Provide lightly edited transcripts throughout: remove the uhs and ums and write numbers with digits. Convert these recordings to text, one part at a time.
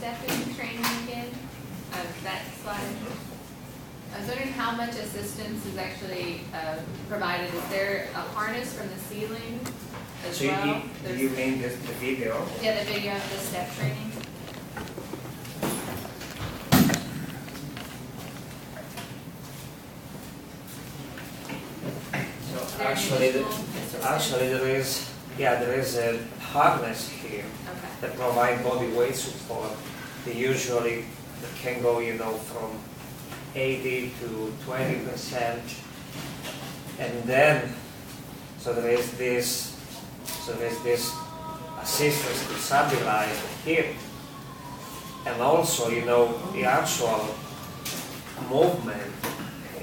stepping training again? That slide. I was wondering how much assistance is actually provided. Is there a harness from the ceiling as So well? do you mean the video? Yeah, the video of the step training. Actually, there is a harness here that provide body weight support. They usually can go, from 80 to 20%, and then there is this assistance to stabilize the hip, and also the actual movement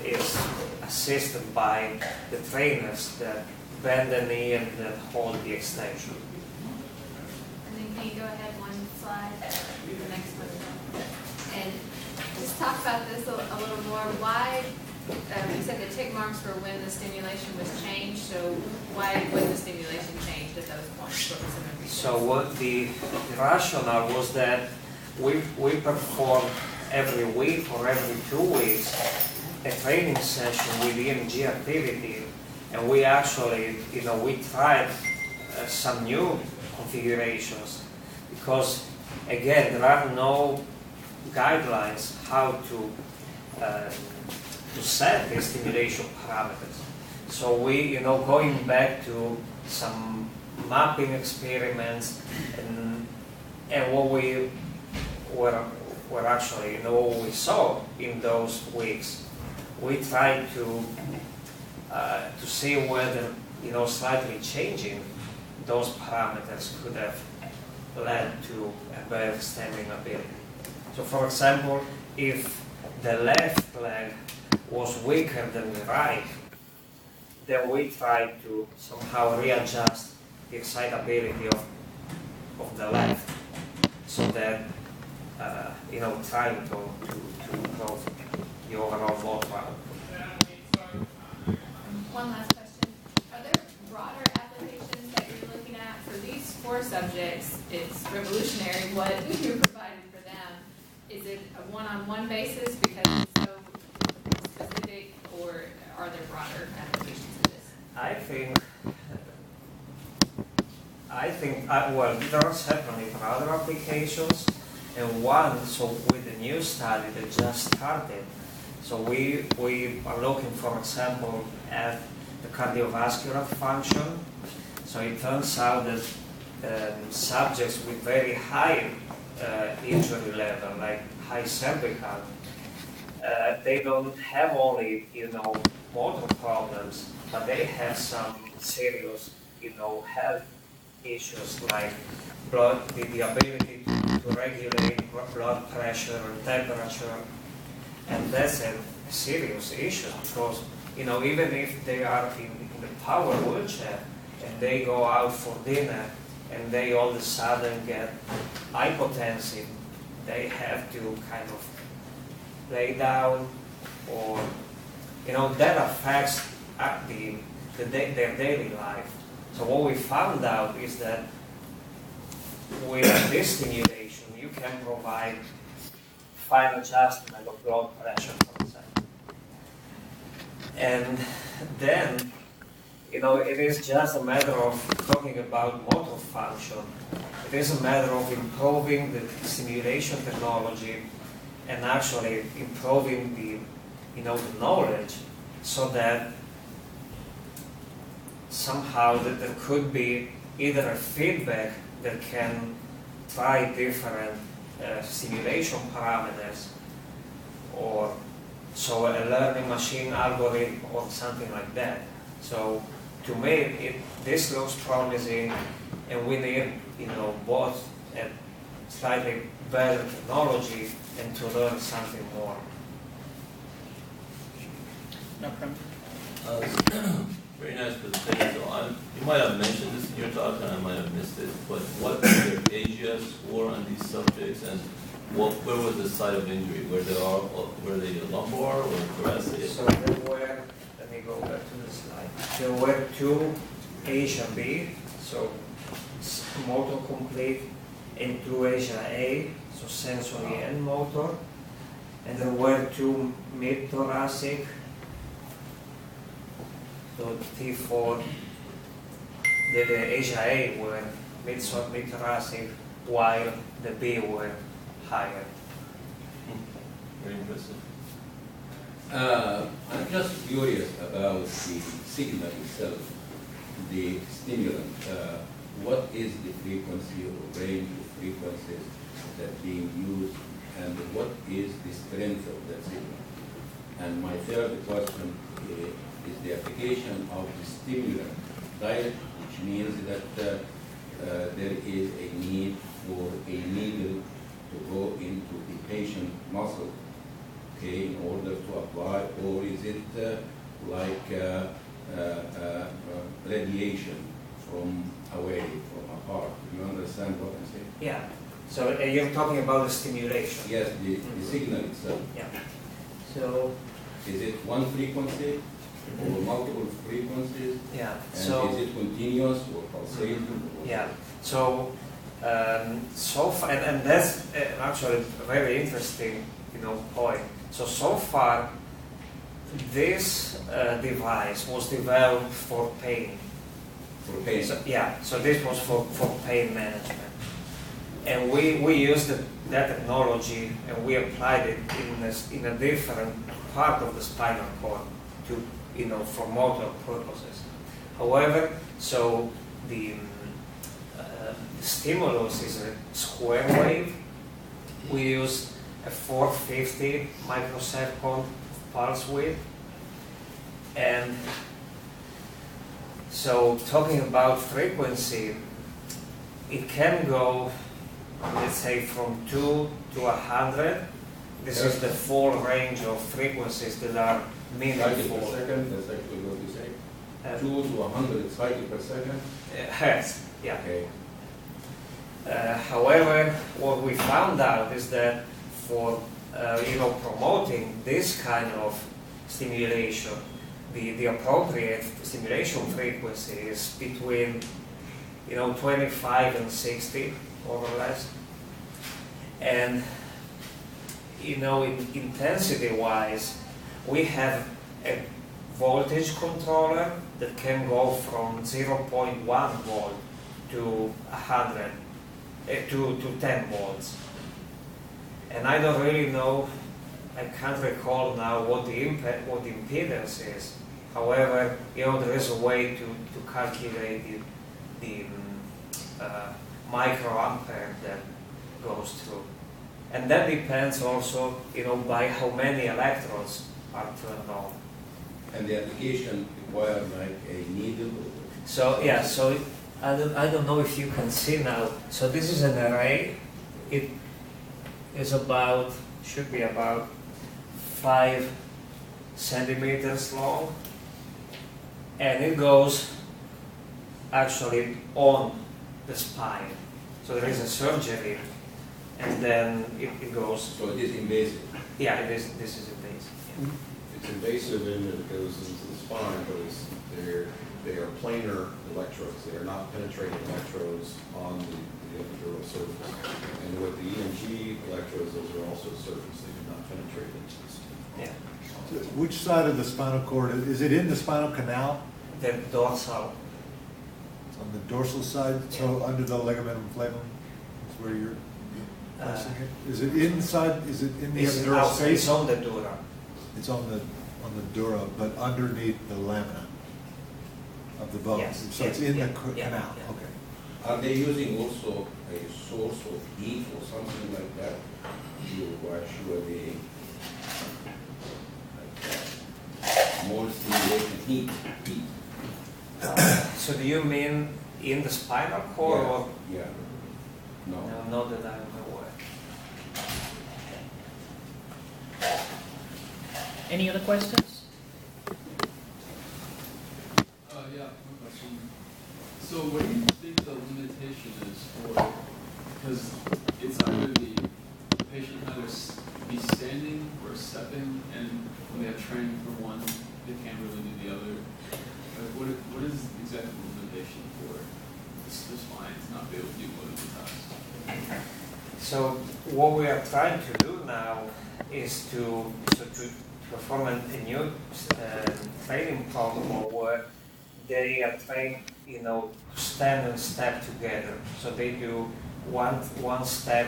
is assisted by the trainers that bend the knee and then hold the extension. And then can you go ahead one slide, the next one, and just talk about this a little more. Why, you said the tick marks were when the stimulation was changed, so why was the stimulation changed at those points? What was some of the reasons? So what the rationale was that we perform every week or every 2 weeks a training session with EMG activity, and we actually, we tried some new configurations, because again, there are no guidelines how to set the stimulation parameters. So we, going back to some mapping experiments, and what we were actually, what we saw in those weeks, we tried to see whether, slightly changing those parameters could have led to a better standing ability. So, for example, if the left leg was weaker than the right, then we tried to somehow readjust the excitability of the left, so that trying to improve the overall motor output. One last question. Are there broader applications that you're looking at? For these 4 subjects, it's revolutionary what you provided for them. Is it a one-on-one basis because it's so specific, or are there broader applications of this? I think, well, there are certainly broader applications, and one, so with the new study that just started, so we are looking, for example, at the cardiovascular function. So it turns out that subjects with very high injury level, like high cervical, they don't have only, motor problems, but they have some serious, health issues, like the ability to regulate blood pressure and temperature. And that's a serious issue, because, even if they are in the power wheelchair and they go out for dinner and they all of a sudden get hypotensive, they have to kind of lay down, or, that affects their daily life. So what we found out is that with this stimulation, you can provide fine adjustment of blood pressure, for example. And then, it is just a matter of talking about motor function. It is a matter of improving the stimulation technology and actually improving the knowledge, so that somehow that there could be either a feedback that can try different stimulation parameters, or so a learning machine algorithm or something like that. So to me, this looks promising, and we need, both a slightly better technology and to learn something more. No problem. Very nice presentation. So you might have mentioned this in your talk, and I might have missed it, but what was your age score on these subjects, and where was the site of injury? Were they lumbar or thoracic? So there were, let me go back to the slide. There were 2 Asia B, so motor complete, and 2 Asia A, so sensory and motor. And there were 2 mid-thoracic, so T4, the Asia A were mid-thoracic, while the B were higher. Very impressive. I'm just curious about the signal itself, the stimulant. What is the frequency or range of frequencies that being used, and what is the strength of that signal? And my third question is the application of the stimulant direct, which means that there is a need for a needle to go into the patient muscle, okay, in order to apply, or is it like radiation from away, from apart? Do you understand what I'm saying? Yeah. So you're talking about the stimulation. Yes, the signal itself. Yeah. So Is it one frequency or multiple frequencies? yeah. And So is it continuous or pulsating? yeah. So so far, and that's actually a very interesting, point. So far, this device was developed for pain. For pain? So, yeah. So this was for pain management, and we used that technology and we applied it in a different part of the spinal cord to for motor purposes. However, so the stimulus is a square wave. We use a 450 microsecond pulse width. And so talking about frequency, it can go, let's say, from 2 to 100. This is the full range of frequencies that are Cycle meaningful. per second, that's actually what you say. 2 to 100 cycles per second? Hertz, yeah. Okay. However, what we found out is that for promoting this kind of stimulation, the appropriate stimulation frequency is between 25 and 60, more or less. And intensity-wise, we have a voltage controller that can go from 0.1 volt to 100 to 10 volts. And I don't really know, I can't recall now what the impedance is. However, there is a way to calculate the microampere that goes through. And that depends also, by how many electrodes are turned on. And the application requires like a needle? So yeah, so I don't know if you can see now. So this is an array. It is should be about 5 centimeters long, and it goes actually on the spine. So there is a surgery, and then it goes. So it is invasive? Yeah, it is. This is invasive. Yeah. It's invasive in that it goes into the spine, but they are planar electrodes. They are not penetrating electrodes on the epidural surface. And with the EMG electrodes, those are also surface. They do not penetrate into the skin. Yeah. So which side of the spinal cord, is it in the spinal canal? The dorsal. It's on the dorsal side, so under the ligamentum flavum is where you're placing it? Is it inside, is it in the It's epidural outside, it's space? on the dura. It's on the dura, but underneath the lamina of the bone. Yes, So it's yes, in yeah, the yeah, canal, yeah. okay. Are they using also a source of heat or something like that to assure the more stimulation heat? So do you mean in the spinal cord or? Yeah. No. No, not that I'm aware. Any other questions? Yeah, one question. So what do you think the limitation is for, because it's either the patient can either be standing or stepping, and when they have training for one, they can't really do the other. What is exactly the limitation for the spine to not be able to do both of the tasks? So what we are trying to do now is to perform a new training protocol where they are trained, to stand and step together. So they do one step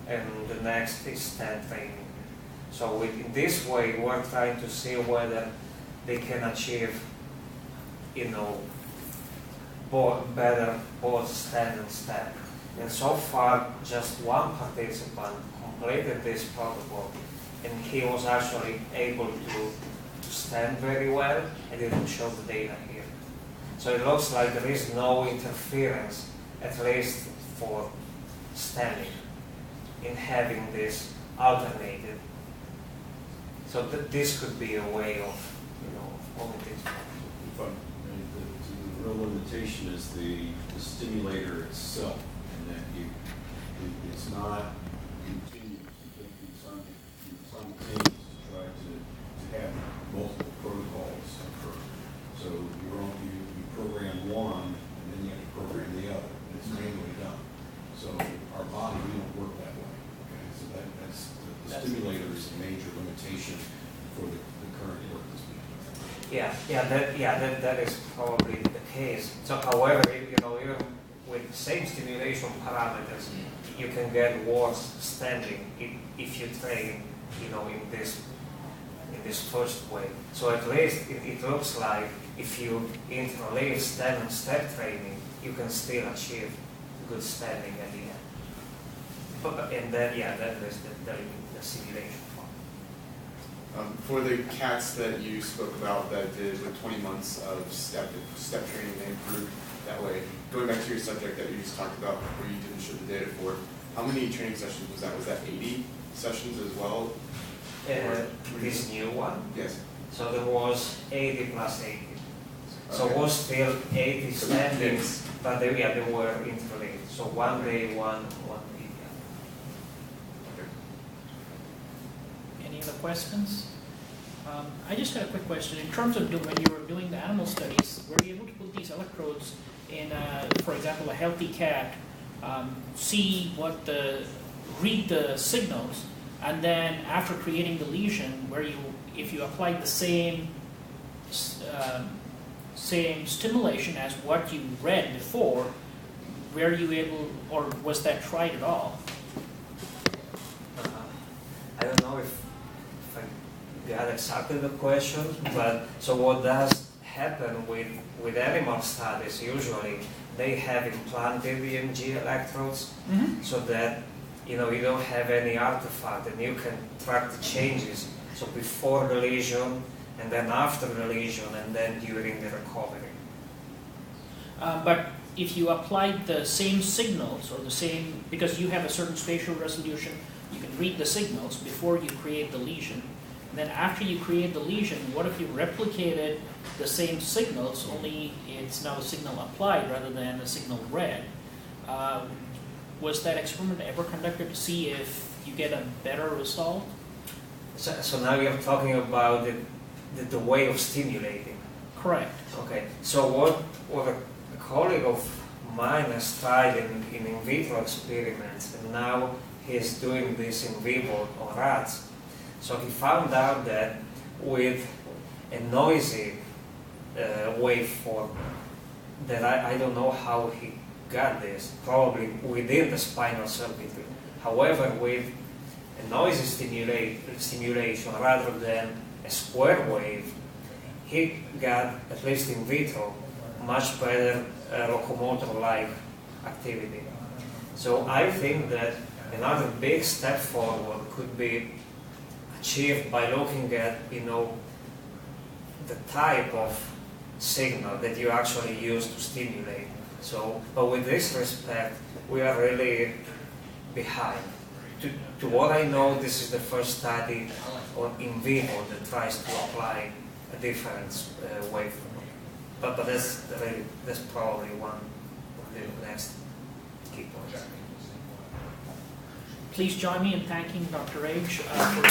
and the next is stand training. So in this way, we're trying to see whether they can achieve, both stand and step. And so far, just one participant completed this protocol, and he was actually able to stand very well, and it will show the data here. So it looks like there is no interference, at least for standing, in having this alternated. So this could be a way of, moving things forward. The real limitation is the stimulator itself, and that it's not continuous. You think it's simultaneous to try to have multiple protocols occur. So you program one, and then you have to program the other. It's manually done. So our body, we don't work that way. Okay, so that's the stimulator is a major limitation for the current work that's being done. That is probably the case. So, however, even with the same stimulation parameters, you can get worse standing if you train, in this first way. So at least it looks like if you interleave stand and step training, you can still achieve good standing at the end. And then, that is the simulation part. For the cats that you spoke about that did with 20 months of step training, they improved that way. Going back to your subject that you just talked about, where you didn't show the data for, how many training sessions was that? Was that 80 sessions as well? This new one? Yes. So there was 80 plus 80. So Okay. it was still 80 standings, Yes. but they were interlinked. So one day, one week. Okay. Any other questions? I just got a quick question. In terms of when you were doing the animal studies, were you able to put these electrodes in, for example, a healthy cat, read the signals, and then after creating the lesion, if you applied the same stimulation as what you read before, were you able, or was that tried at all? I don't know if I got exactly the question, but so what does happen with animal studies, usually they have implanted EMG electrodes so that you don't have any artifact and you can track the changes. So before the lesion, and then after the lesion, and then during the recovery. But if you applied the same signals or because you have a certain spatial resolution, you can read the signals before you create the lesion. And then after you create the lesion, what if you replicated the same signals, only it's now a signal applied rather than a signal read? Was that experiment ever conducted to see if you get a better result? So now you're talking about the way of stimulating. Correct. Okay, so what a colleague of mine has tried in vitro experiments, and now he's doing this in vivo on rats. So he found out that with a noisy waveform, that I don't know how he got this, probably within the spinal circuitry. However, with a noisy stimulation rather than a square wave, he got, at least in vitro, much better locomotor-like activity. So I think that another big step forward could be achieved by looking at, the type of signal that you actually use to stimulate. So, but with this respect, we are really behind. To what I know, this is the first study in vivo that tries to apply a different waveform. But that's probably one of the next key points. Please join me in thanking Dr. Rejc for